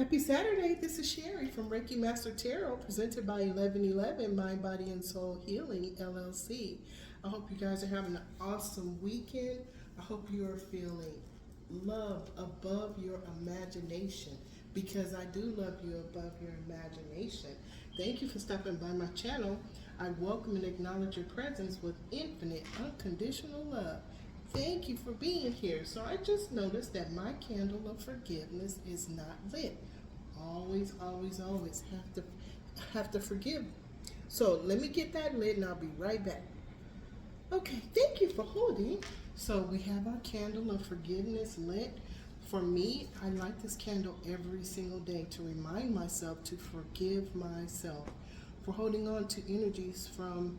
Happy Saturday. This is Sherry from Reiki Master Tarot, presented by 1111 Mind, Body, and Soul Healing, LLC. I hope you guys are having an awesome weekend. I hope you are feeling loved above your imagination, because I do love you above your imagination. Thank you for stopping by my channel. I welcome and acknowledge your presence with infinite, unconditional love. Thank you for being here. So I just noticed that my candle of forgiveness is not lit. Always, always, always have to forgive. So let me get that lit and I'll be right back. Okay, thank you for holding. So we have our candle of forgiveness lit. For me, I light this candle every single day to remind myself to forgive myself for holding on to energies from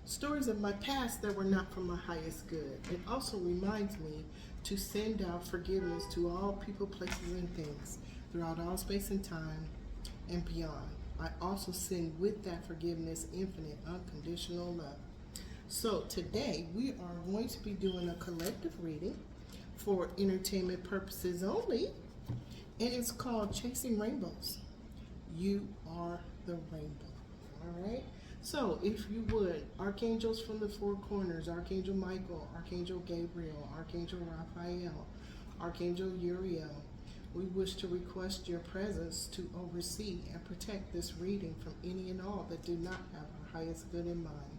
stories of my past that were not for my highest good. It also reminds me to send out forgiveness to all people, places, and things throughout all space and time and beyond. I also send with that forgiveness infinite, unconditional love. So today we are going to be doing a collective reading for entertainment purposes only, and it's called Chasing Rainbows. You are the rainbow. All right? So, if you would, archangels from the four corners, Archangel Michael, Archangel Gabriel, Archangel Raphael, Archangel Uriel, we wish to request your presence to oversee and protect this reading from any and all that do not have our highest good in mind.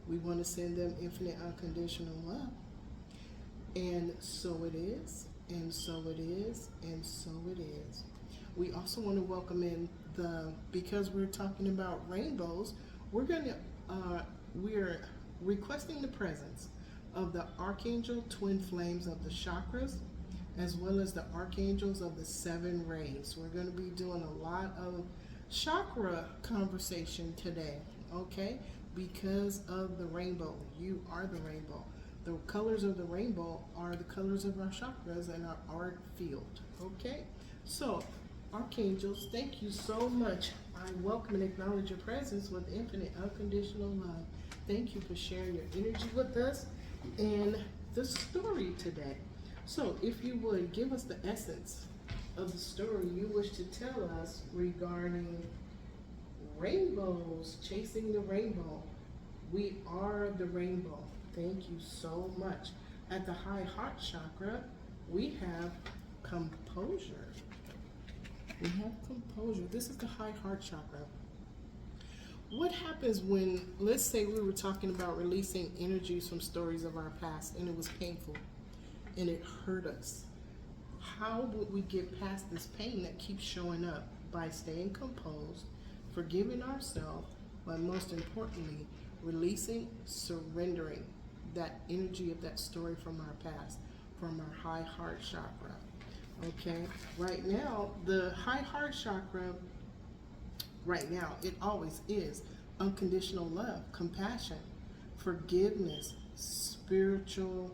We want to send them infinite unconditional love. And so it is, and so it is, and so it is. We also want to welcome in because we're talking about rainbows, we're requesting the presence of the Archangel Twin Flames of the Chakras, as well as the Archangels of the Seven Rays. We're going to be doing a lot of chakra conversation today, okay? Because of the rainbow. You are the rainbow. The colors of the rainbow are the colors of our chakras and our auric field, okay? So, Archangels, thank you so much. I welcome and acknowledge your presence with infinite unconditional love. Thank you for sharing your energy with us and the story today. So if you would, give us the essence of the story you wish to tell us regarding rainbows, chasing the rainbow. We are the rainbow. Thank you so much. At the high heart chakra, we have composure. We have composure. This is the high heart chakra. What happens when, let's say we were talking about releasing energies from stories of our past and it was painful and it hurt us? How would we get past this pain that keeps showing up? By staying composed, forgiving ourselves, but most importantly, releasing, surrendering that energy of that story from our past, from our high heart chakra. Okay, right now, the high heart chakra, right now, it always is unconditional love, compassion, forgiveness, spiritual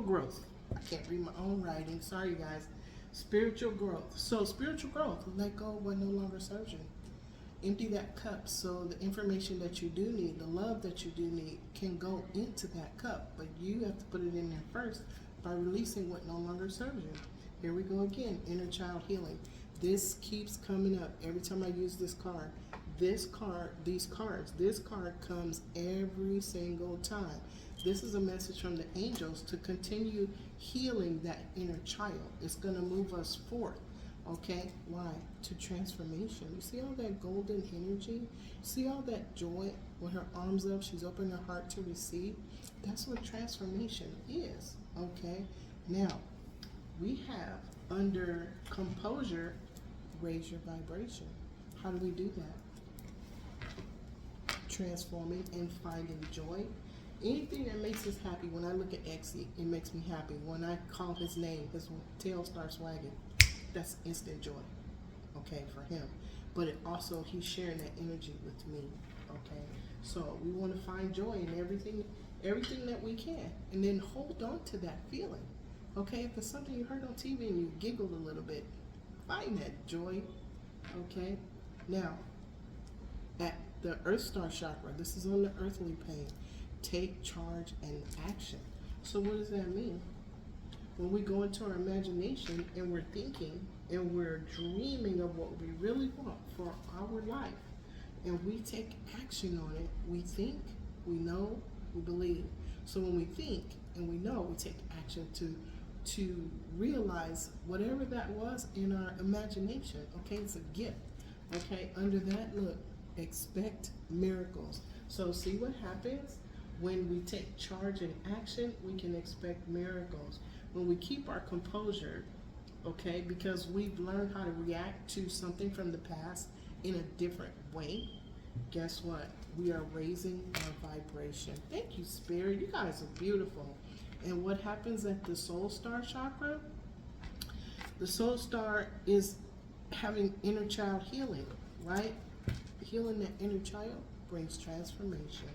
growth. I can't read my own writing, sorry guys. Spiritual growth. So spiritual growth, let go of what no longer serves you. Empty that cup so the information that you do need, the love that you do need, can go into that cup. But you have to put it in there first by releasing what no longer serves you. Here we go again, inner child healing. This keeps coming up every time I use this card. This card comes every single time. This is a message from the angels to continue healing that inner child. It's going to move us forth. Okay, why? To transformation. You see all that golden energy? See all that joy with her arms up? She's opened her heart to receive. That's what transformation is. Okay, now we have under composure, raise your vibration. How do we do that? Transforming and finding joy. Anything that makes us happy. When I look at Exy, it makes me happy. When I call his name, his tail starts wagging. That's instant joy, okay, for him. But it also, he's sharing that energy with me, okay? So we want to find joy in everything that we can, and then hold on to that feeling, okay? If it's something you heard on TV and you giggled a little bit, find that joy, okay? Now, at the Earth Star chakra, this is on the earthly plane, take charge and action. So what does that mean? when we go into our imagination and we're thinking and we're dreaming of what we really want for our life, and we take action on it, we think, we know, we believe. So when we think and we know, we take action to realize whatever that was in our imagination. Okay, it's a gift. Okay, under that, look, expect miracles. So see what happens when we take charge and action, we can expect miracles. When we keep our composure, okay, because we've learned how to react to something from the past in a different way, guess what? We are raising our vibration. Thank you, Spirit. You guys are beautiful. And what happens at the Soul Star chakra? The Soul Star is having inner child healing, right? Healing that inner child brings transformation.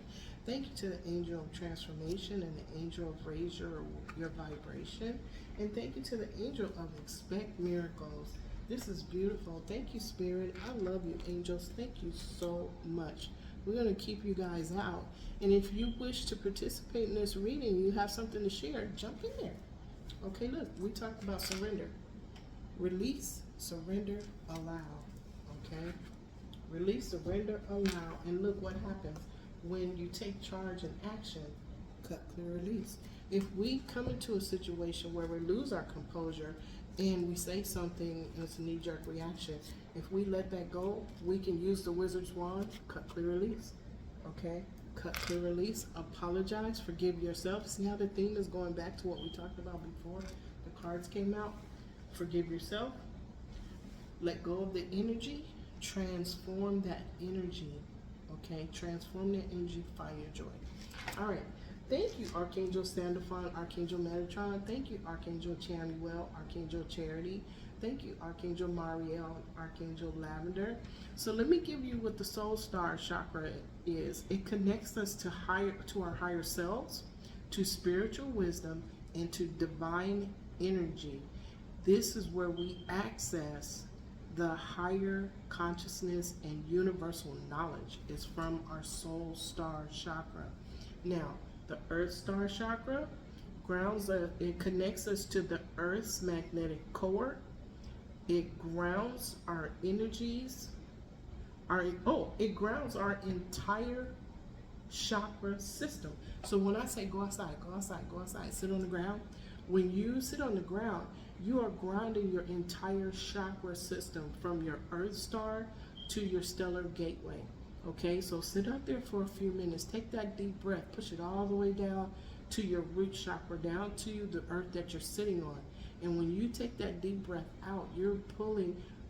Thank you to the angel of transformation and the angel of raise your vibration. And thank you to the angel of expect miracles. This is beautiful. Thank you, Spirit. I love you, angels. Thank you so much. We're going to keep you guys out. And if you wish to participate in this reading, you have something to share, jump in there. Okay, look, we talked about surrender. Release, surrender, allow. Okay? Release, surrender, allow. And look what happens when you take charge and action. Cut, clear, release. If we come into a situation where we lose our composure and we say something and it's a knee-jerk reaction, if we let that go, we can use the wizard's wand, cut, clear, release. Okay? Cut, clear, release. Apologize, forgive yourself. See how the theme is going back to what we talked about before the cards came out? Forgive yourself. Let go of the energy. Transform that energy. Okay? Transform that energy. Find your joy. All right. Thank you, Archangel Sandalphon, Archangel Metatron. Thank you, Archangel Chamuel, Archangel Charity. Thank you, Archangel Mariel, Archangel Lavender. So let me give you what the Soul Star chakra is. It connects us to our higher selves, to spiritual wisdom, and to divine energy. This is where we access the higher consciousness and universal knowledge. Is from our Soul Star chakra. Now, the Earth Star chakra it connects us to the Earth's magnetic core. It grounds our energies. It grounds our entire chakra system. So when I say go outside, go outside, go outside, sit on the ground. When you sit on the ground, you are grounding your entire chakra system from your Earth Star to your stellar gateway. Okay, so sit out there for a few minutes. Take that deep breath. Push it all the way down to your root chakra, down to the earth that you're sitting on. And when you take that deep breath out, you're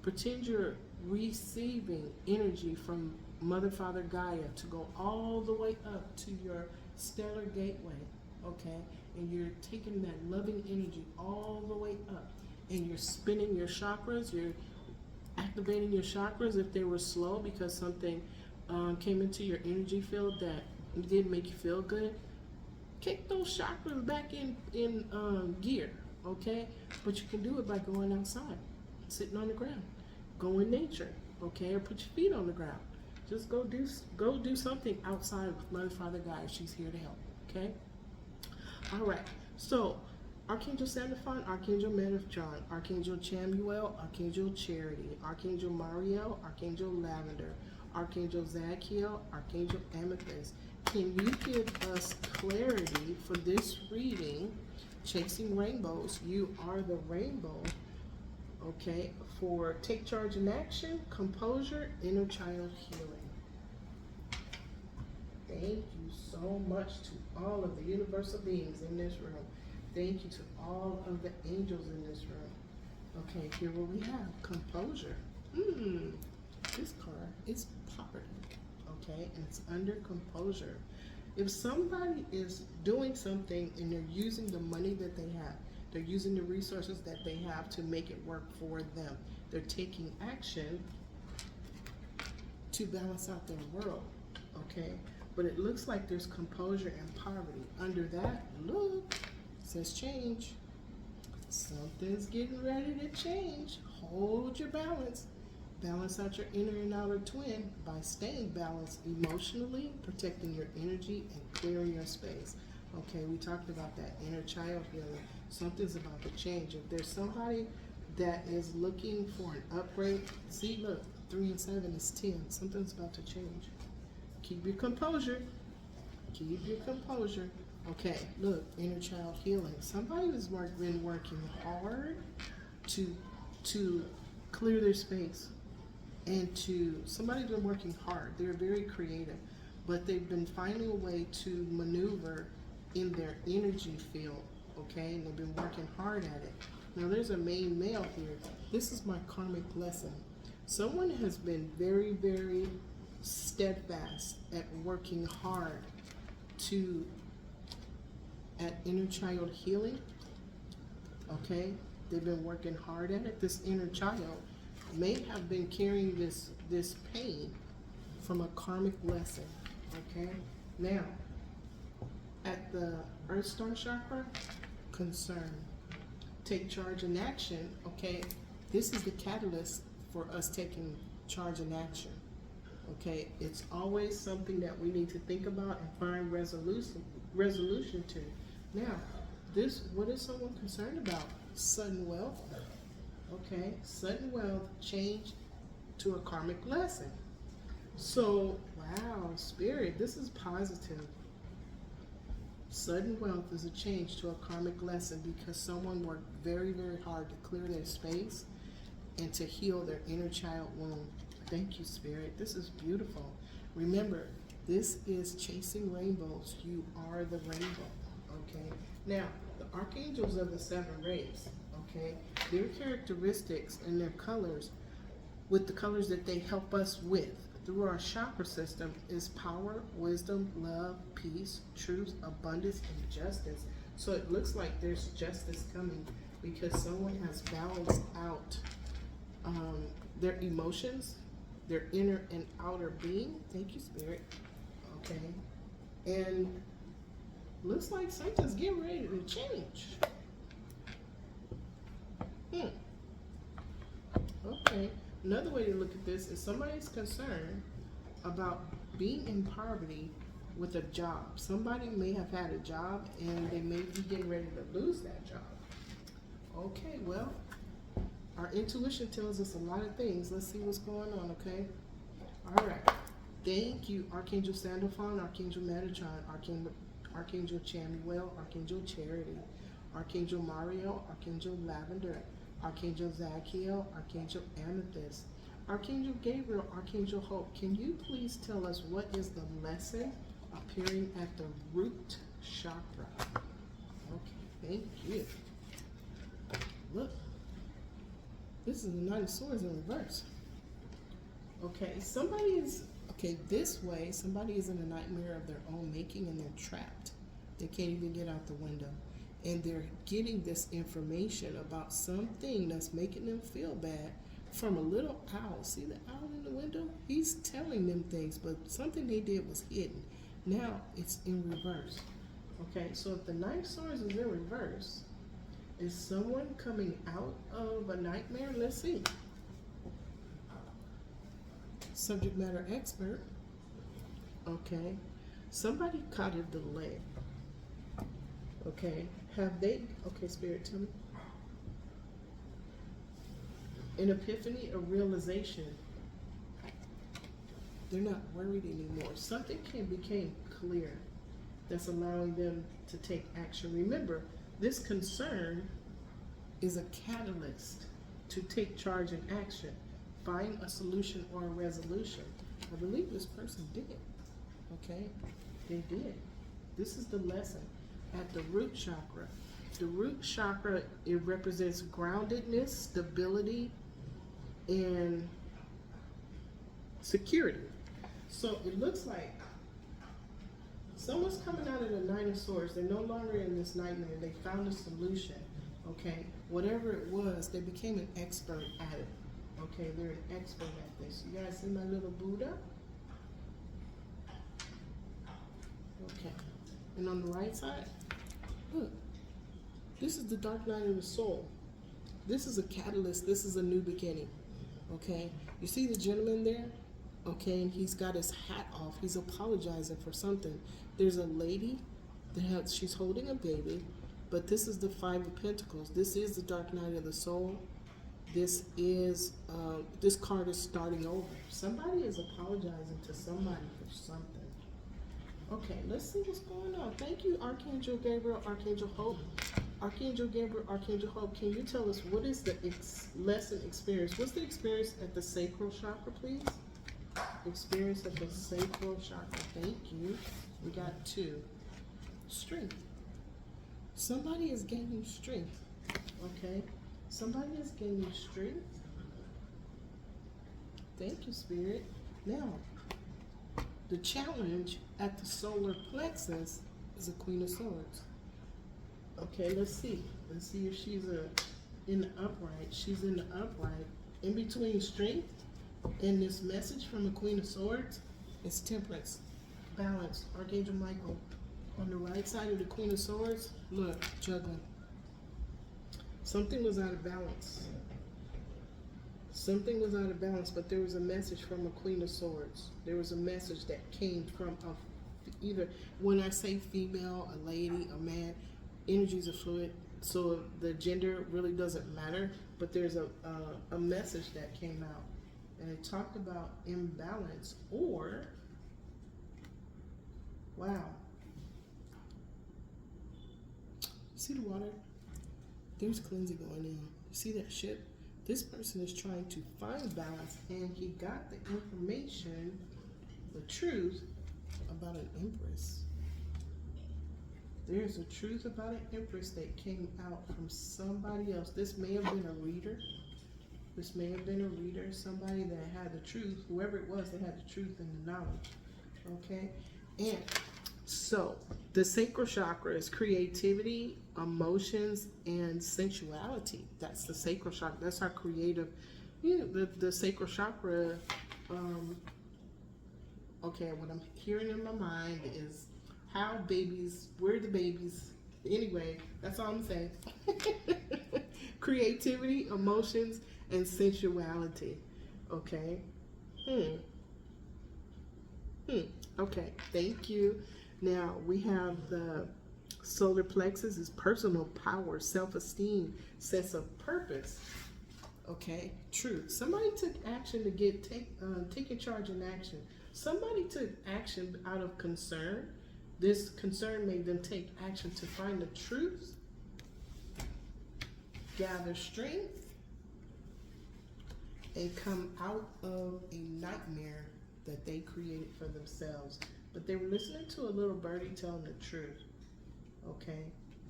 pretend you're receiving energy from Mother, Father, Gaia to go all the way up to your stellar gateway. Okay, and you're taking that loving energy all the way up. And you're spinning your chakras. You're activating your chakras if they were slow because something came into your energy field that didn't make you feel good. Kick those chakras back in gear, okay? But you can do it by going outside, sitting on the ground, go in nature, okay? Or put your feet on the ground. Just go do something outside with Mother, Father, Gaia. She's here to help, okay? All right. So Archangel Sandalphon, Archangel Metatron, Archangel Chamuel, Archangel Charity, Archangel Mariel, Archangel Lavender, Archangel Zadkiel, Archangel Amethyst. Can you give us clarity for this reading? Chasing Rainbows, you are the rainbow. Okay, for take charge in action, composure, inner child healing. Thank you so much to all of the universal beings in this room. Thank you to all of the angels in this room. Okay, here what we have, composure. This card is poverty, okay, and it's under composure. If somebody is doing something and they're using the money that they have, they're using the resources that they have to make it work for them. They're taking action to balance out their world, okay? But it looks like there's composure and poverty. Under that, look, it says change. Something's getting ready to change. Hold your balance. Balance out your inner and outer twin by staying balanced emotionally, protecting your energy, and clearing your space. Okay, we talked about that inner child healing. Something's about to change. If there's somebody that is looking for an upgrade, see, look, 3 and 7 is 10. Something's about to change. Keep your composure. Keep your composure. Okay, look, inner child healing. Somebody has been working hard to clear their space, and somebody's been working hard. They're very creative, but they've been finding a way to maneuver in their energy field. Okay, and they've been working hard at it. Now there's a main male here. This is my karmic lesson. Someone has been very, very steadfast at working hard at inner child healing. Okay, they've been working hard at it. This inner child may have been carrying this pain from a karmic lesson. Okay, now at the Earth Star chakra, concern, take charge and action. Okay, this is the catalyst for us taking charge and action. Okay, it's always something that we need to think about and find resolution to. Now, what is someone concerned about? Sudden wealth. Okay, sudden wealth change to a karmic lesson. So, wow, Spirit, this is positive. Sudden wealth is a change to a karmic lesson because someone worked very, very hard to clear their space and to heal their inner child wound. Thank you, Spirit. This is beautiful. Remember, this is chasing rainbows. You are the rainbow. Okay. Now, the archangels of the 7 rays. Okay. Their characteristics and their colors, with the colors that they help us with through our chakra system, is power, wisdom, love, peace, truth, abundance, and justice. So it looks like there's justice coming because someone has balanced out their emotions, their inner and outer being. Thank you, Spirit. Okay. And looks like something's getting ready to change. Okay. Another way to look at this is somebody's concerned about being in poverty with a job. Somebody may have had a job and they may be getting ready to lose that job. Okay, well, our intuition tells us a lot of things. Let's see what's going on, okay? All right. Thank you, Archangel Sandalphon, Archangel Metatron, Archangel Chamuel, Archangel Charity, Archangel Mario, Archangel Lavender, Archangel Zachiel, Archangel Amethyst, Archangel Gabriel, Archangel Hope. Can you please tell us what is the lesson appearing at the root chakra? Okay, thank you. Look, this is the Knight of Swords in reverse. Okay, this way, somebody is in a nightmare of their own making and they're trapped. They can't even get out the window. And they're getting this information about something that's making them feel bad from a little owl. See the owl in the window? He's telling them things, but something they did was hidden. Now it's in reverse. Okay, so if the Knight of Swords is in reverse, is someone coming out of a nightmare? Let's see. Subject matter expert. Okay. Somebody caught a delay. Okay. Okay, Spirit, tell me. An epiphany, a realization. They're not worried anymore. Something became clear that's allowing them to take action. Remember, this concern is a catalyst to take charge and action. Find a solution or a resolution. I believe this person did. Okay? They did. This is the lesson at the root chakra. The root chakra, it represents groundedness, stability, and security. So it looks like someone's coming out of the Knight of Swords. They're no longer in this nightmare. They found a solution. Okay? Whatever it was, they became an expert at it. Okay, they're an expert at this. You guys see my little Buddha? Okay. And on the right side, look. This is the dark night of the soul. This is a catalyst. This is a new beginning. Okay? You see the gentleman there? Okay, and he's got his hat off. He's apologizing for something. There's a lady She's holding a baby, but this is the Five of Pentacles. This is the Dark Night of the Soul. This is, this card is starting over. Somebody is apologizing to somebody for something. Okay, let's see what's going on. Thank you, Archangel Gabriel, Archangel Hope. Archangel Gabriel, Archangel Hope, can you tell us what is the lesson experience? What's the experience at the sacral chakra, please? Experience at the sacral chakra. Thank you. We got 2. Strength. Somebody is gaining strength. Okay? Somebody is gaining strength. Thank you, Spirit. Now, the challenge at the solar plexus is a Queen of Swords. Okay, let's see. Let's see if she's in the upright. She's in the upright. In between strength and this message from the Queen of Swords is temperance, balance. Archangel Michael. On the right side of the Queen of Swords, look, juggling. Something was out of balance. Something was out of balance, but there was a message from a Queen of Swords. There was a message that came from either, when I say female, a lady, a man, energies are fluid, so the gender really doesn't matter, but there's a message that came out, and it talked about imbalance, or, wow. See the water? There's cleansing going in. You see that ship? This person is trying to find balance, and he got the information, the truth about an empress. There's a truth about an empress that came out from somebody else. This may have been a reader. This may have been a reader, somebody that had the truth, whoever it was that had the truth and the knowledge. Okay? And so, the sacral chakra is creativity, emotions, and sensuality. That's the sacral chakra. That's our creative, the sacral chakra. Okay, what I'm hearing in my mind is how babies, where the babies, anyway, that's all I'm saying. Creativity, emotions, and sensuality. Okay? Okay, thank you. Now, we have the solar plexus is personal power, self-esteem, sense of purpose. Okay, truth. Somebody took action to taking charge in action. Somebody took action out of concern. This concern made them take action to find the truth, gather strength, and come out of a nightmare that they created for themselves. But they were listening to a little birdie telling the truth, okay?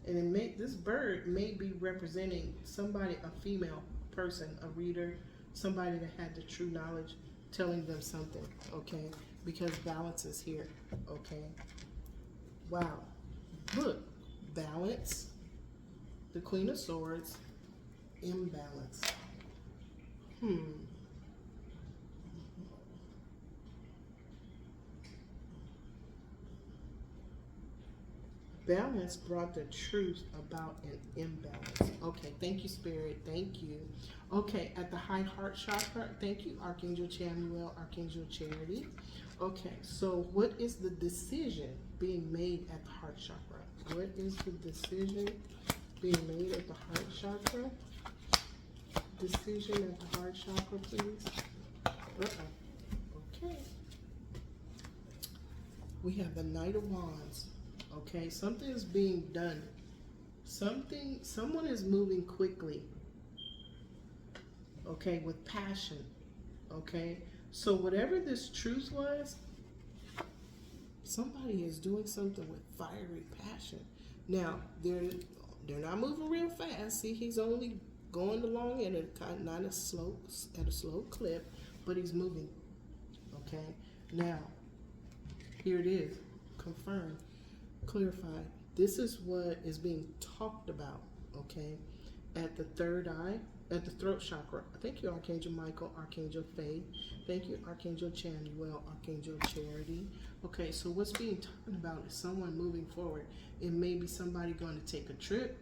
And this bird may be representing somebody, a female person, a reader, somebody that had the true knowledge, telling them something, okay? Because balance is here, okay? Wow. Look, balance, the Queen of Swords, imbalance. Balance brought the truth about an imbalance. Okay, thank you, Spirit. Thank you. Okay, at the high heart chakra, thank you, Archangel Chamuel, Archangel Charity. Okay, so what is the decision being made at the heart chakra? What is the decision being made at the heart chakra? Decision at the heart chakra, please. Okay. We have the Knight of Wands. Okay, something is being done. Someone is moving quickly. Okay, with passion. Okay, so whatever this truth was, somebody is doing something with fiery passion. Now, they're not moving real fast. See, he's only going along at a slow clip, but he's moving. Okay, now, here it is, confirmed. Clarified. This is what is being talked about, okay, at the third eye, at the throat chakra. Thank you, Archangel Michael, Archangel Faith. Thank you, Archangel Chamuel, Archangel Charity. Okay, so what's being talked about is someone moving forward. It may be somebody going to take a trip.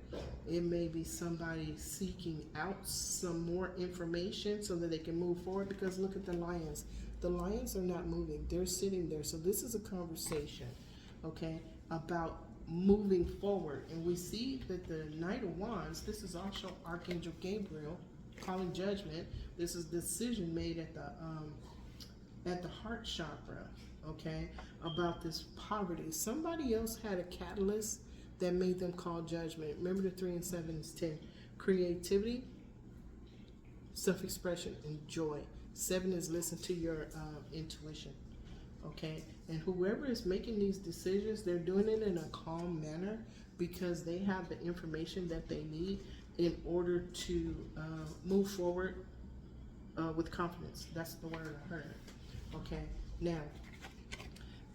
It may be somebody seeking out some more information so that they can move forward, because look at the lions. The lions are not moving. They're sitting there. So this is a conversation, okay, about moving forward. And we see that the Knight of Wands, this is also Archangel Gabriel calling judgment. This is decision made at the heart chakra, okay, about this poverty. Somebody else had a catalyst that made them call judgment. Remember, the 3 and 7 is 10. Creativity, self-expression, and joy. 7 is listen to your intuition, okay? And whoever is making these decisions, they're doing it in a calm manner because they have the information that they need in order to move forward with confidence. That's the word I heard, okay? Now,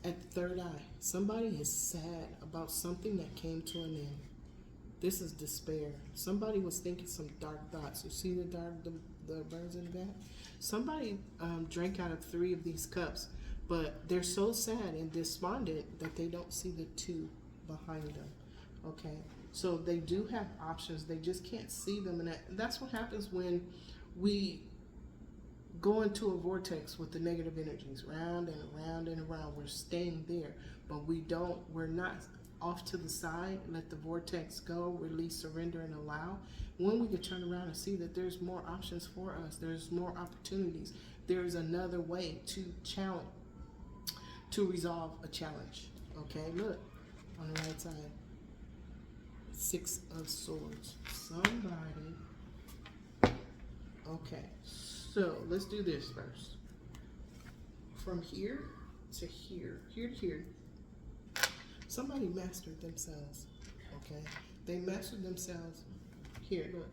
at the third eye, somebody is sad about something that came to an end. This is despair. Somebody was thinking some dark thoughts. You see the birds in the back? Somebody drank out of 3 of these cups, but they're so sad and despondent that they don't see the 2 behind them, okay? So they do have options. They just can't see them. And that's what happens when we go into a vortex with the negative energies, round and around and around. We're staying there, but we're not off to the side, let the vortex go, release, surrender, and allow. When we can turn around and see that there's more options for us, there's more opportunities, there's another way to resolve a challenge. Okay, look, on the right side, 6 of Swords. Somebody, okay. So let's do this first. From here to here, here to here, somebody mastered themselves, okay? They mastered themselves. Here, look.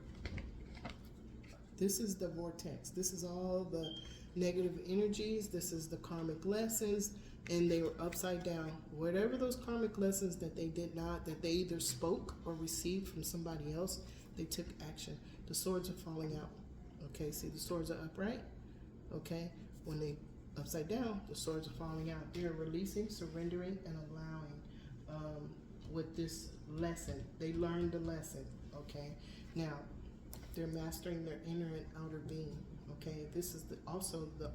This is the vortex. This is all the negative energies. This is the karmic lessons, and they were upside down. Whatever those karmic lessons that they did not, that they either spoke or received from somebody else, they took action. The swords are falling out. Okay, see the swords are upright, okay? When they upside down, the swords are falling out. They're releasing, surrendering, and allowing with this lesson. They learned the lesson, okay? Now, they're mastering their inner and outer being, okay? This is also the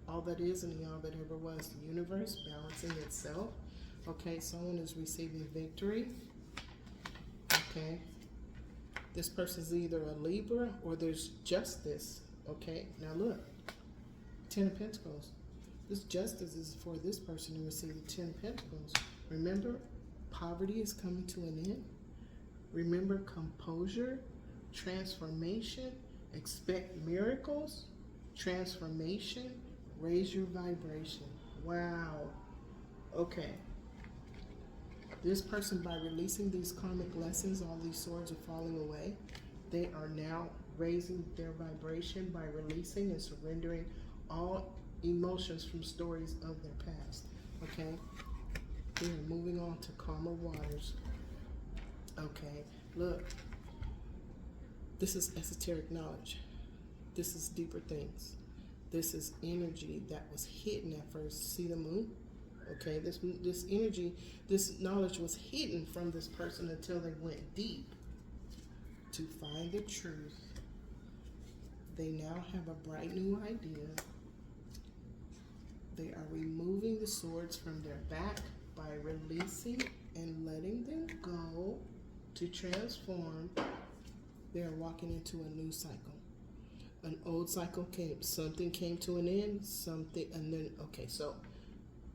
all that is and the all that ever was, the universe balancing itself, okay? Someone is receiving victory, okay? This person's either a Libra or there's justice, okay? Now look, 10 of Pentacles. This justice is for this person to receive the 10 of Pentacles. Remember, poverty is coming to an end. Remember, composure, transformation, expect miracles, transformation, raise your vibration. Wow. Okay. This person, by releasing these karmic lessons, all these swords are falling away. They are now raising their vibration by releasing and surrendering all emotions from stories of their past. Okay? They are moving on to calmer waters. Okay, look. This is esoteric knowledge. This is deeper things. This is energy that was hidden at first. See the moon? Okay, this energy, this knowledge was hidden from this person until they went deep to find the truth. They now have a bright new idea. They are removing the swords from their back by releasing and letting them go to transform. They are walking into a new cycle. An old cycle something came to an end, and then, okay, so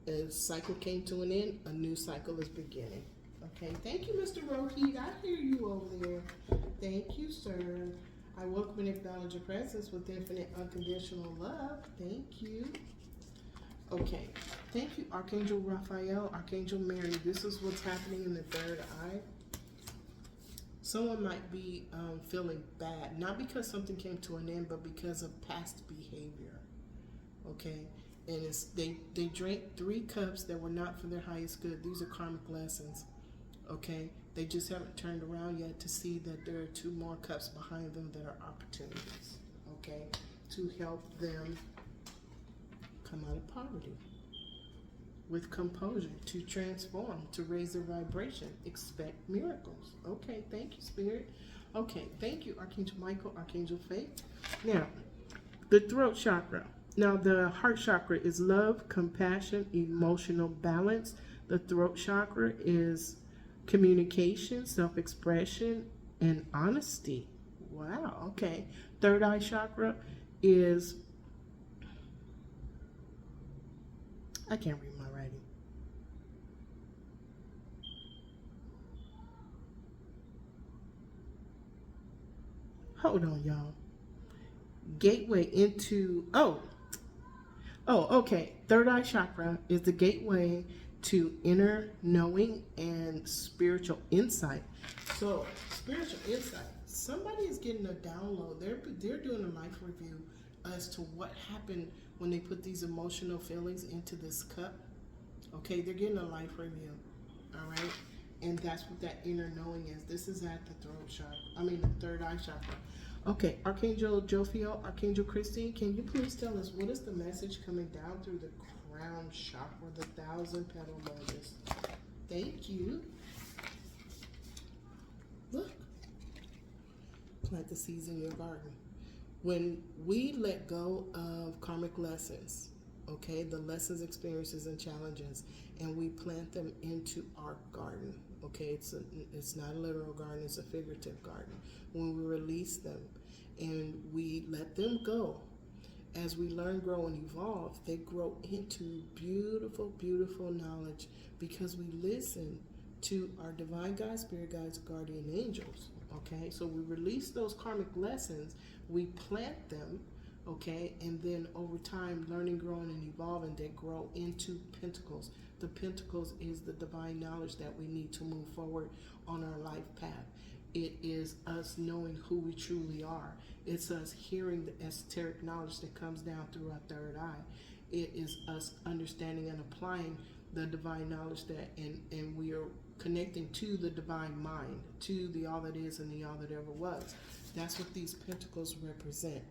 a cycle came to an end, a new cycle is beginning. Okay, thank you, Mr. Rohit. I hear you over there. Thank you, sir. I welcome and acknowledge your presence with infinite unconditional love. Thank you. Okay, thank you, Archangel Raphael, Archangel Mary. This is what's happening in the third eye. Someone might be feeling bad, not because something came to an end, but because of past behavior. Okay, and they drank 3 cups that were not for their highest good. These are karmic lessons. Okay, they just haven't turned around yet to see that there are 2 more cups behind them that are opportunities. Okay, to help them come out of poverty with composure, to transform, to raise their vibration, expect miracles. Okay, thank you, Spirit. Okay, thank you, Archangel Michael, Archangel Faith. Now, the throat chakra. Now, the heart chakra is love, compassion, emotional balance. The throat chakra is communication, self-expression, and honesty. Wow, okay. Third eye chakra is, I can't read my writing. Hold on, y'all. Gateway into, okay. Third eye chakra is the gateway to inner knowing and spiritual insight. So, spiritual insight. Somebody is getting a download. They're doing a life review as to what happened when they put these emotional feelings into this cup. Okay, they're getting a life review. All right, and that's what that inner knowing is. This is at the throat chakra. The third eye chakra. Okay, Archangel Jophiel, Archangel Christine, can you please tell us what is the message coming down through the crown chakra, the 1,000-petal lotus? Thank you. Look, plant the seeds in your garden. When we let go of karmic lessons, okay, the lessons, experiences, and challenges, and we plant them into our garden, okay, it's not a literal garden, it's a figurative garden. When we release them and we let them go, as we learn, grow, and evolve, they grow into beautiful, beautiful knowledge because we listen to our divine guides, spirit guides, guardian angels. Okay, so we release those karmic lessons, we plant them, okay, and then over time, learning, growing, and evolving, they grow into pentacles. The pentacles is the divine knowledge that we need to move forward on our life path. It is us knowing who we truly are. It's us hearing the esoteric knowledge that comes down through our third eye. It is us understanding and applying the divine knowledge that, and we are connecting to the divine mind, to the all that is and the all that ever was. That's what these pentacles represent.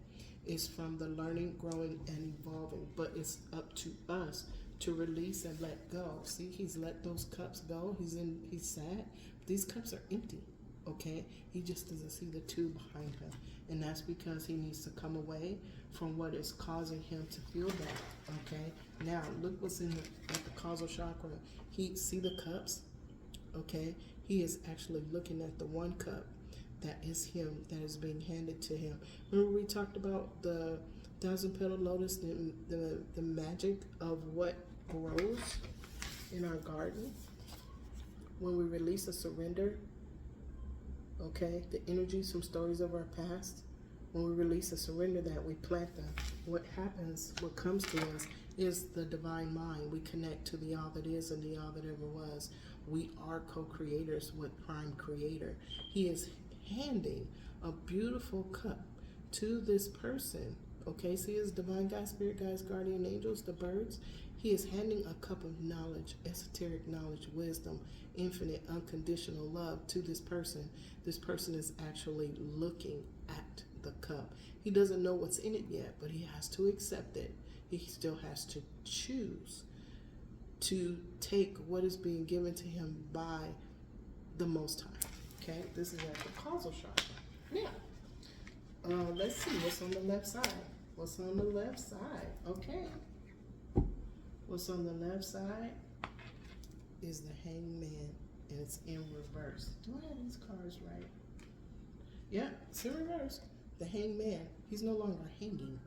It's from the learning, growing, and evolving, but it's up to us to release and let go. See, he's let those cups go. He's sad. These cups are empty. Okay, he just doesn't see the two behind him, and that's because he needs to come away from what is causing him to feel that. Okay, now look what's at the causal chakra. He see the cups. Okay, he is actually looking at the one cup that is him, that is being handed to him. Remember we talked about the 1,000-petal lotus, the magic of what grows in our garden when we release and surrender. Okay, the energies from stories of our past, when we release and surrender that, we plant them. What happens, what comes to us is the divine mind. We connect to the all that is and the all that ever was. We are co-creators with Prime Creator. He is handing a beautiful cup to this person. Okay, see his divine guides, spirit guides, guardian angels, the birds. He is handing a cup of knowledge, esoteric knowledge, wisdom, infinite, unconditional love to this person. This person is actually looking at the cup. He doesn't know what's in it yet, but he has to accept it. He still has to choose to take what is being given to him by the Most High. Okay, this is at the causal chakra. Now, let's see what's on the left side. What's on the left side? Okay. What's on the left side is the Hangman, and it's in reverse. Do I have these cards right? Yeah, it's in reverse. The Hangman, he's no longer hanging.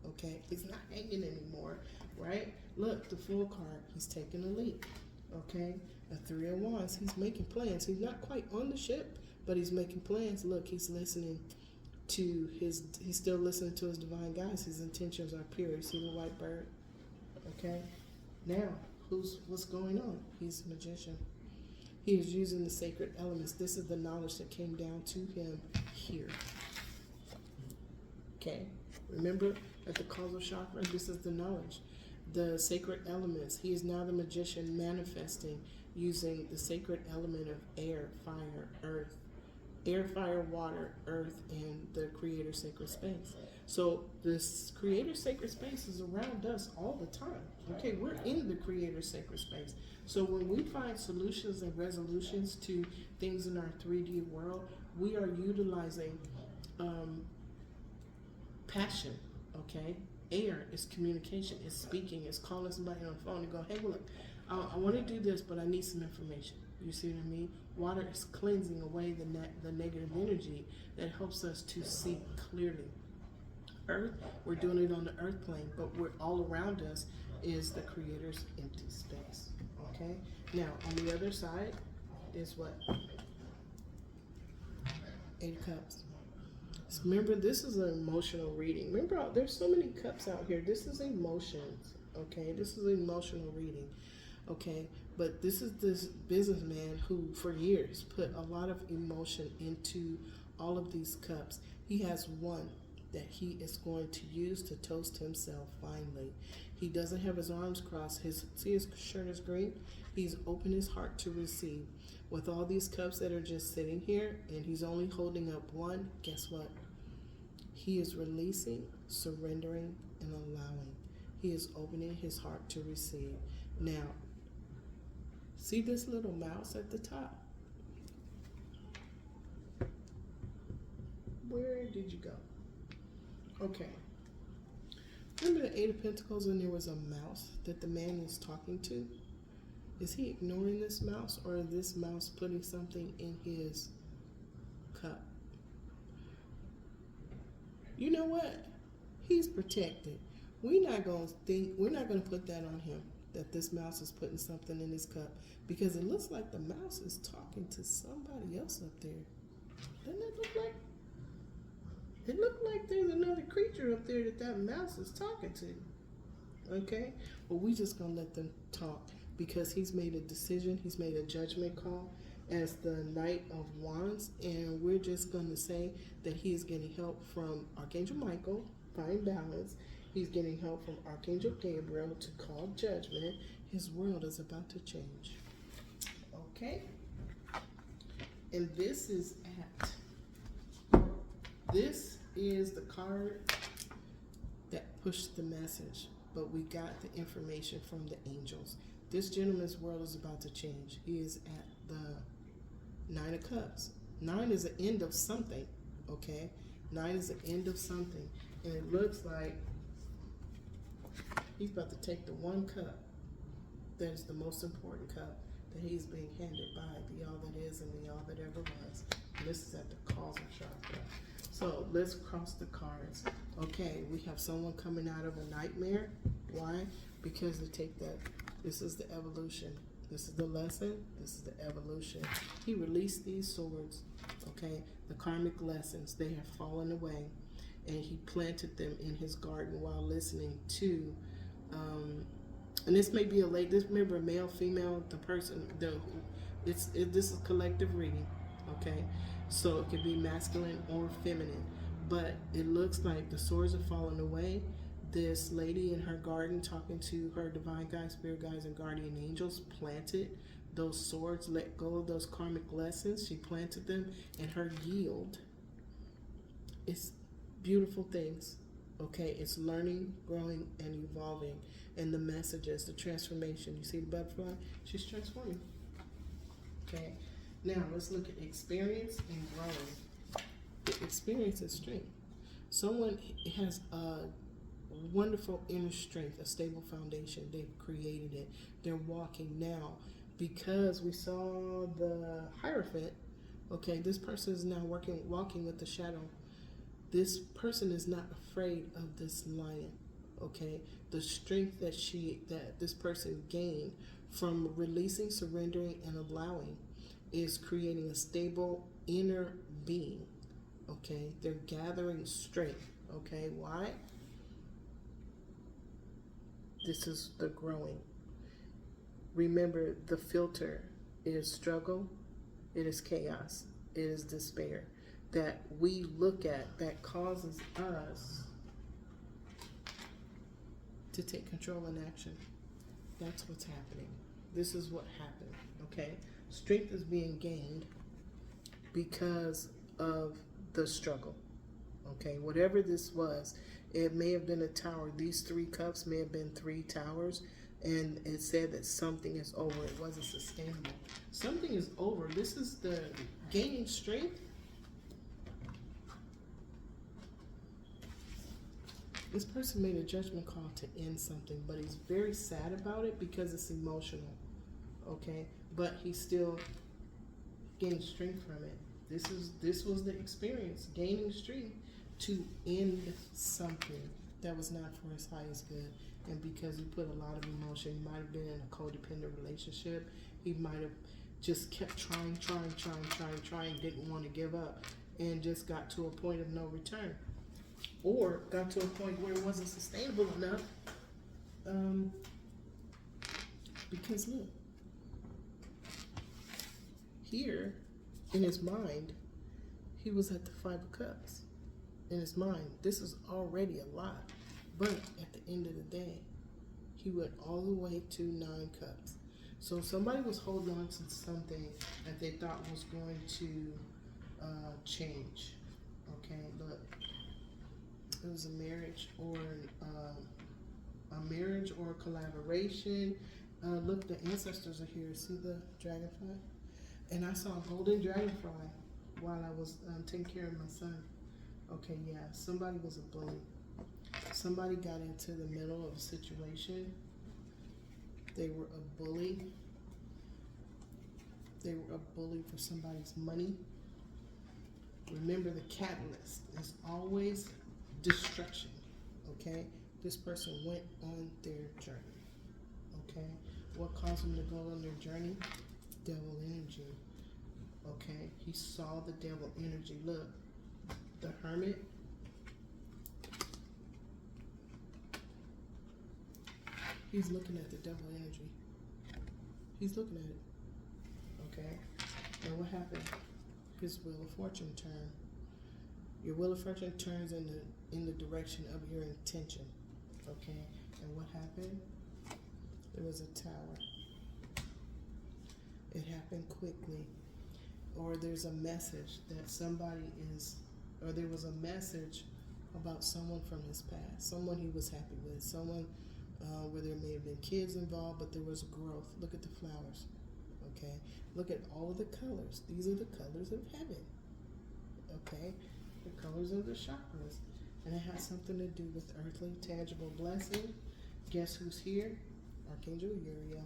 Okay, he's not hanging anymore, right? Look, the Fool card, he's taking a leap. Okay, a 3 of Wands, he's making plans. He's not quite on the ship, but he's making plans. Look, he's listening to he's still listening to his divine guides. His intentions are pure. See the white bird? Okay, now what's going on? He's a magician. He is using the sacred elements. This is the knowledge that came down to him here. Okay, remember at the causal chakra, this is the knowledge. The sacred elements. He is now the magician manifesting using the sacred element of air, fire, earth. Air, fire, water, earth, and the creator sacred space. So this creator sacred space is around us all the time. Okay, we're in the creator sacred space. So when we find solutions and resolutions to things in our 3D world, we are utilizing passion. Okay, air is communication, is speaking, is calling somebody on the phone and go, hey, look, I want to do this, but I need some information. You see what I mean? Water is cleansing away the negative energy that helps us to see clearly. Earth, we're doing it on the earth plane, but we're all around us is the Creator's empty space. Okay? Now, on the other side is what? Eight of Cups. So remember, this is an emotional reading. Remember, there's so many cups out here. This is emotions. Okay? This is an emotional reading. Okay? But this is this businessman who, for years, put a lot of emotion into all of these cups. He has one that he is going to use to toast himself finally. He doesn't have his arms crossed. See his shirt is green? He's opened his heart to receive. With all these cups that are just sitting here, and he's only holding up one, guess what? He is releasing, surrendering, and allowing. He is opening his heart to receive. Now, see this little mouse at the top? Where did you go? Okay. Remember the Eight of Pentacles and there was a mouse that the man is talking to? Is he ignoring this mouse, or is this mouse putting something in his cup? You know what? He's protected. We're not going to put that on him, that this mouse is putting something in his cup, because it looks like the mouse is talking to somebody else up there. Doesn't it look like? It looked like there's another creature up there that mouse is talking to. Okay? Well, we just going to let them talk, because he's made a decision. He's made a judgment call as the Knight of Wands, and we're just going to say that he is getting help from Archangel Michael, find balance. He's getting help from Archangel Gabriel to call judgment. His world is about to change. Okay? And this is the card that pushed the message, but we got the information from the angels. This gentleman's world is about to change. He is at the Nine of Cups. 9 is the end of something, okay? 9 is the end of something. And it looks like he's about to take the one cup that is the most important cup that he's being handed by the all that is and the all that ever was. And this is at the causal chakra. So let's cross the cards. Okay, we have someone coming out of a nightmare. Why? Because they take that. This is the evolution. This is the lesson. This is the evolution. He released these swords, okay? The karmic lessons, they have fallen away. And he planted them in his garden while listening to, and this may be a late, this remember male, female, the person, this is collective reading, okay? So it could be masculine or feminine, but it looks like the swords have fallen away. This lady in her garden talking to her divine guides, spirit guides, and guardian angels planted those swords, let go of those karmic lessons. She planted them, and her yield is beautiful things, okay? It's learning, growing, and evolving. And the messages, the transformation. You see the butterfly? She's transforming, okay? Now, let's look at experience and growing. The experience is strength. Someone has a wonderful inner strength, a stable foundation. They've created it. They're walking now. Because we saw the Hierophant, okay, this person is now walking with the shadow. This person is not afraid of this lion, okay? The strength that this person gained from releasing, surrendering, and allowing is creating a stable inner being, okay? They're gathering strength, okay? Why? This is the growing. Remember, the filter is struggle, it is chaos, it is despair that we look at that causes us to take control and action. That's what's happening. This is what happened, okay? Strength is being gained because of the struggle, okay? Whatever this was, it may have been a tower. These 3 cups may have been 3 towers, and it said that something is over. It wasn't sustainable. Something is over. This is the gaining strength. This person made a judgment call to end something, but he's very sad about it because it's emotional, okay? but he still gained strength from it. This was the experience, gaining strength to end something that was not for his highest good. And because he put a lot of emotion, he might have been in a codependent relationship. He might have just kept trying, didn't want to give up, and just got to a point of no return. Or got to a point where it wasn't sustainable enough. Because look, here in his mind, he was at the 5 of Cups. In his mind, this is already a lot. But at the end of the day, he went all the way to 9 Cups. So somebody was holding on to something that they thought was going to change. Okay, look, it was a marriage or a collaboration. Look, the ancestors are here. See the dragonfly? And I saw a golden dragonfly while I was taking care of my son. Okay, yeah, somebody was a bully. Somebody got into the middle of a situation. They were a bully. They were a bully for somebody's money. Remember, the catalyst is always destruction, okay? This person went on their journey, okay? What caused them to go on their journey? Devil energy, okay? He saw the devil energy. Look, the Hermit. He's looking at the devil energy. He's looking at it, okay? And what happened? His Wheel of Fortune turned. Your Wheel of Fortune turns in the direction of your intention, okay? And what happened? There was a tower. It happened quickly. Or there's a message that somebody is, or there was a message about someone from his past, someone he was happy with, someone where there may have been kids involved, but there was growth. Look at the flowers, okay? Look at all of the colors. These are the colors of heaven, okay? The colors of the chakras. And it has something to do with earthly, tangible blessing. Guess who's here? Archangel Uriel.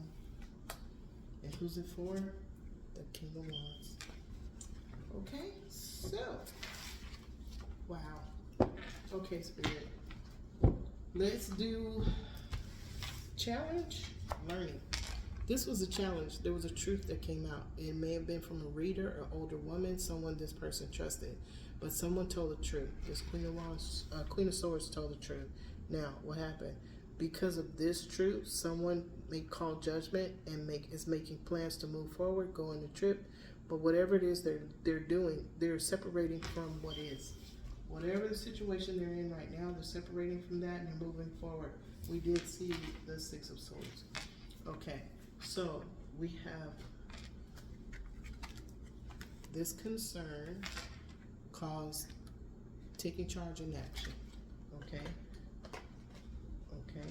And who's it for? The King of Wands. Okay, so, wow. Okay, Spirit. Let's do challenge learning. This was a challenge. There was a truth that came out. It may have been from a reader, an older woman, someone this person trusted, but someone told the truth. This Queen of Wands, Queen of Swords told the truth. Now, what happened? Because of this truth, someone may call judgment and is making plans to move forward, go on the trip. But whatever it is they're doing, they're separating from what is. Whatever the situation they're in right now, they're separating from that and they're moving forward. We did see the 6 of Swords. Okay, so we have this concern caused taking charge in action. Okay. Okay.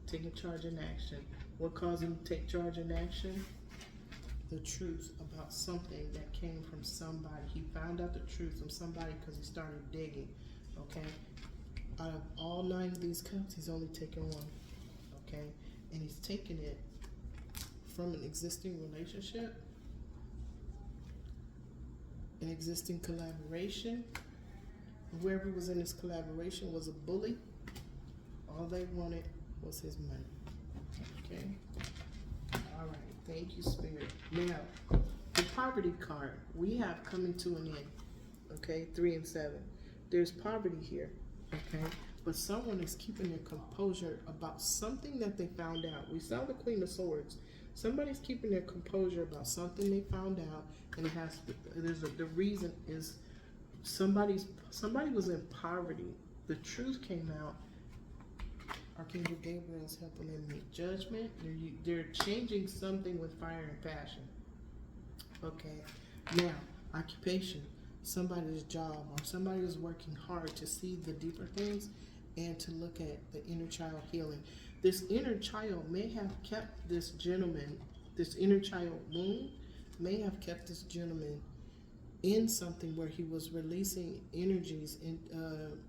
Taking charge in action. What caused him to take charge in action? The truth about something that came from somebody. He found out the truth from somebody because he started digging. Okay. Out of all 9 of these cups, he's only taken 1. Okay. And he's taken it from an existing relationship, an existing collaboration. Whoever was in this collaboration was a bully. All they wanted was his money. Okay? All right. Thank you, Spirit. Now, the poverty card we have coming to an end. Okay? 3 and 7. There's poverty here. Okay? But someone is keeping their composure about something that they found out. We saw the Queen of Swords. Somebody's keeping their composure about something they found out, and it has. The reason is somebody was in poverty. The truth came out. Archangel Gabriel is helping them make judgment. They're changing something with fire and passion. Okay. Now, occupation. Somebody's job, or somebody is working hard to see the deeper things and to look at the inner child healing. This inner child may have kept this gentleman, this inner child wound may have kept this gentleman in something where he was releasing energies and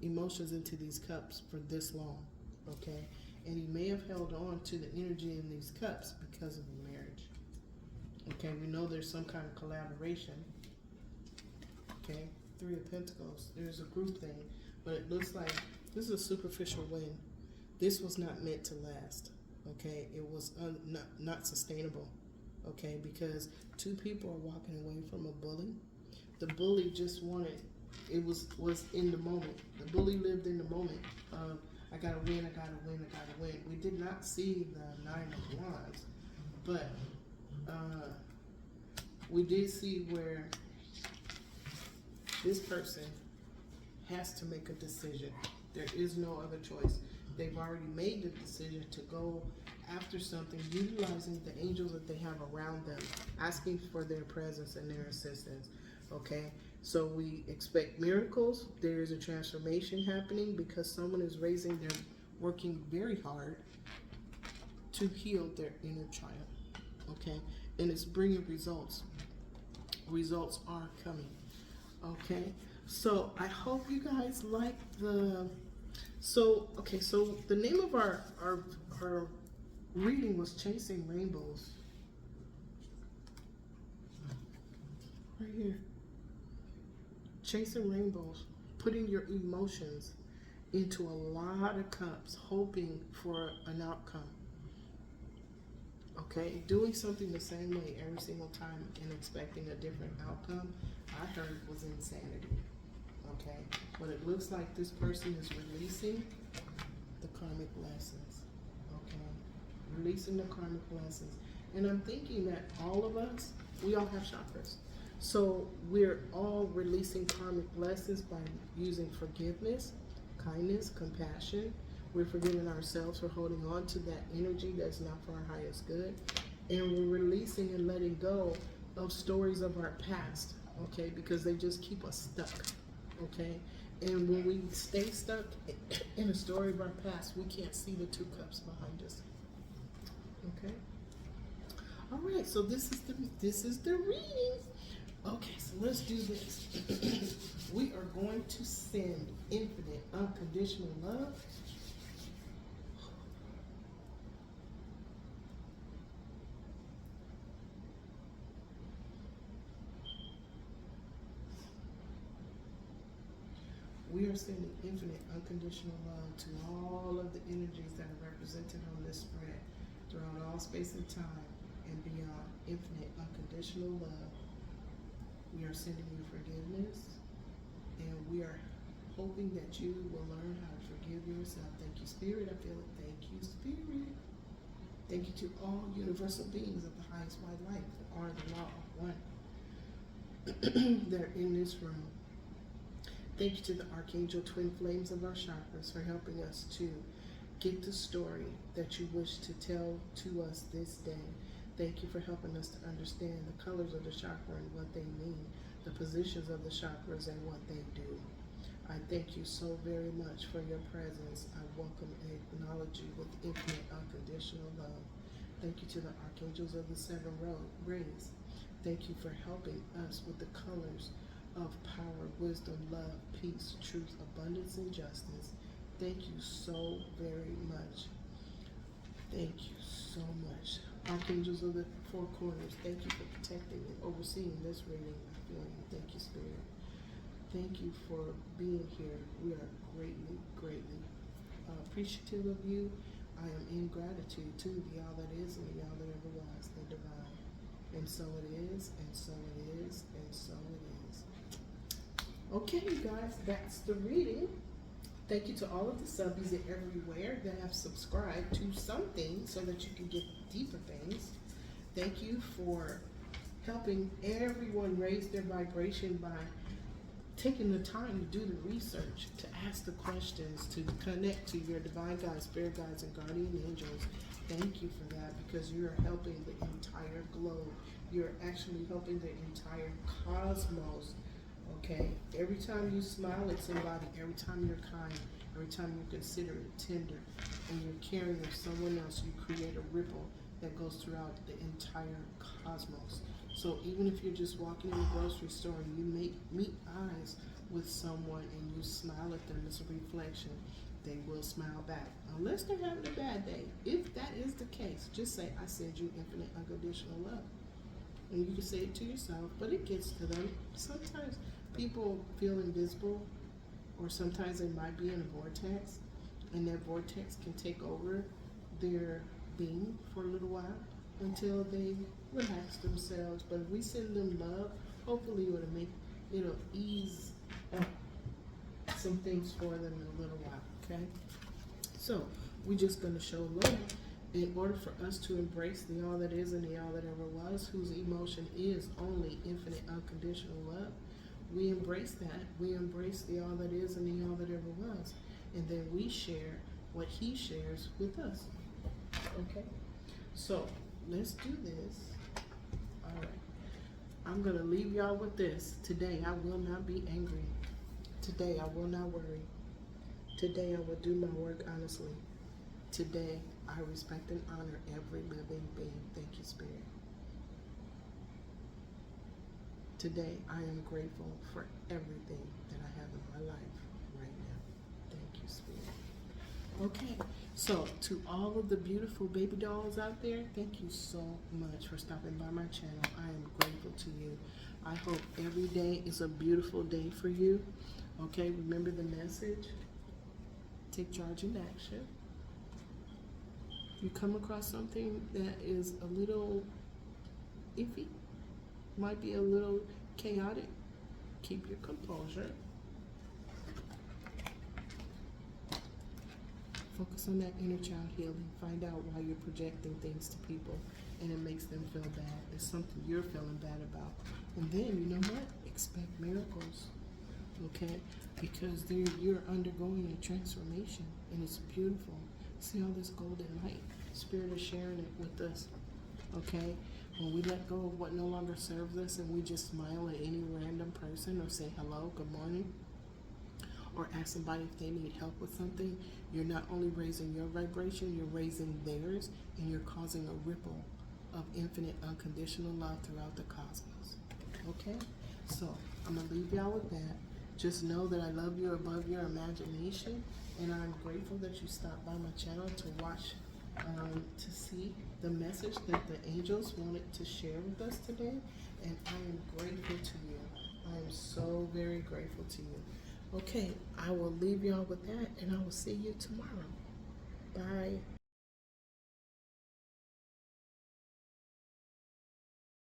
emotions into these cups for this long, okay? And he may have held on to the energy in these cups because of the marriage, Okay, we know there's some kind of collaboration. Okay, Three of Pentacles. There's a group thing, but it looks like this is a superficial win. This was not meant to last. Okay, it was not sustainable. Okay, because two people are walking away from a bully. The bully just wanted, it was in the moment. The bully lived in the moment of, I gotta win, I gotta win, I gotta win. We did not see the Nine of Wands, but we did see where this person has to make a decision. There is no other choice. They've already made the decision to go after something, utilizing the angels that they have around them, asking for their presence and their assistance. Okay, so we expect miracles. There is a transformation happening because someone is working very hard to heal their inner child. Okay, and it's bringing results. Results are coming. Okay, so I hope you guys like the. So the name of our reading was Chasing Rainbows. Right here. Chasing rainbows, putting your emotions into a lot of cups, hoping for an outcome. Okay, doing something the same way every single time and expecting a different outcome, I heard was insanity. Okay, but it looks like this person is releasing the karmic lessons. Okay, releasing the karmic lessons. And I'm thinking that all of us, we all have chakras. So we're all releasing karmic lessons by using forgiveness, kindness, compassion. We're forgiving ourselves for holding on to that energy that's not for our highest good. And we're releasing and letting go of stories of our past, okay, because they just keep us stuck, okay? And when we stay stuck in a story of our past, we can't see the two cups behind us, okay? All right, so this is the reading. Okay, so let's do this. We are going to send infinite, unconditional love. We are sending infinite, unconditional love to all of the energies that are represented on this spread throughout all space and time and beyond. Infinite, unconditional love. We are sending you forgiveness, and we are hoping that you will learn how to forgive yourself. Thank you, Spirit. I feel it. Thank you, Spirit. Thank you to all universal beings of the highest white light that are the law of one. They're in this room. Thank you to the Archangel Twin Flames of our chakras for helping us to get the story that you wish to tell to us this day. Thank you for helping us to understand the colors of the chakra and what they mean, the positions of the chakras and what they do. I thank you so very much for your presence. I welcome and acknowledge you with infinite, unconditional love. Thank you to the Archangels of the Seven Rays. Thank you for helping us with the colors of power, wisdom, love, peace, truth, abundance, and justice. Thank you so very much. Thank you so much. Archangels of the Four Corners, thank you for protecting and overseeing this reading. I feel you. Thank you, Spirit. Thank you for being here. We are greatly, greatly appreciative of you. I am in gratitude to the all that is and the all that ever was, the divine. And so it is, and so it is, and so it is. Okay, you guys, that's the reading. Thank you to all of the subbies everywhere that have subscribed to something so that you can get deeper things. Thank you for helping everyone raise their vibration by taking the time to do the research, to ask the questions, to connect to your divine guides, spirit guides, and guardian angels. Thank you for that, because you're helping the entire globe. You're actually helping the entire cosmos. Okay, every time you smile at somebody, every time you're kind, every time you're considerate, tender, and you're caring of someone else, you create a ripple that goes throughout the entire cosmos. So even if you're just walking in the grocery store and you meet eyes with someone and you smile at them as a reflection, they will smile back. Unless they're having a bad day. If that is the case, just say, I send you infinite unconditional love. And you can say it to yourself, but it gets to them. Sometimes people feel invisible, or sometimes they might be in a vortex, and that vortex can take over their being for a little while until they relax themselves. But if we send them love, hopefully it'll ease up some things for them in a little while, okay? So we're just gonna show love in order for us to embrace the all that is and the all that ever was, whose emotion is only infinite unconditional love. We embrace that. We embrace the all that is and the all that ever was. And then we share what he shares with us. Okay? So let's do this. All right. I'm going to leave y'all with this. Today I will not be angry. Today I will not worry. Today I will do my work honestly. Today I respect and honor every living being. Thank you, Spirit. Today I am grateful for everything that I have in my life right now. Thank you, Spirit. Okay, so to all of the beautiful baby dolls out there, thank you so much for stopping by my channel. I am grateful to you. I hope every day is a beautiful day for you. Okay, remember the message. Take charge and action. If you come across something that is a little iffy, might be a little chaotic, keep your composure. Focus on that inner child healing. Find out why you're projecting things to people and it makes them feel bad. It's something you're feeling bad about. And then, you know what? Expect miracles, okay? Because you're undergoing a transformation and it's beautiful. See all this golden light? Spirit is sharing it with us, okay? When we let go of what no longer serves us and we just smile at any random person or say hello, good morning, or ask somebody if they need help with something, you're not only raising your vibration, you're raising theirs, and you're causing a ripple of infinite unconditional love throughout the cosmos. Okay? So I'm going to leave y'all with that. Just know that I love you above your imagination, and I'm grateful that you stopped by my channel to watch, to see the message that the angels wanted to share with us today, and I am grateful to you. I am so very grateful to you. Okay, I will leave y'all with that, and I will see you tomorrow. Bye.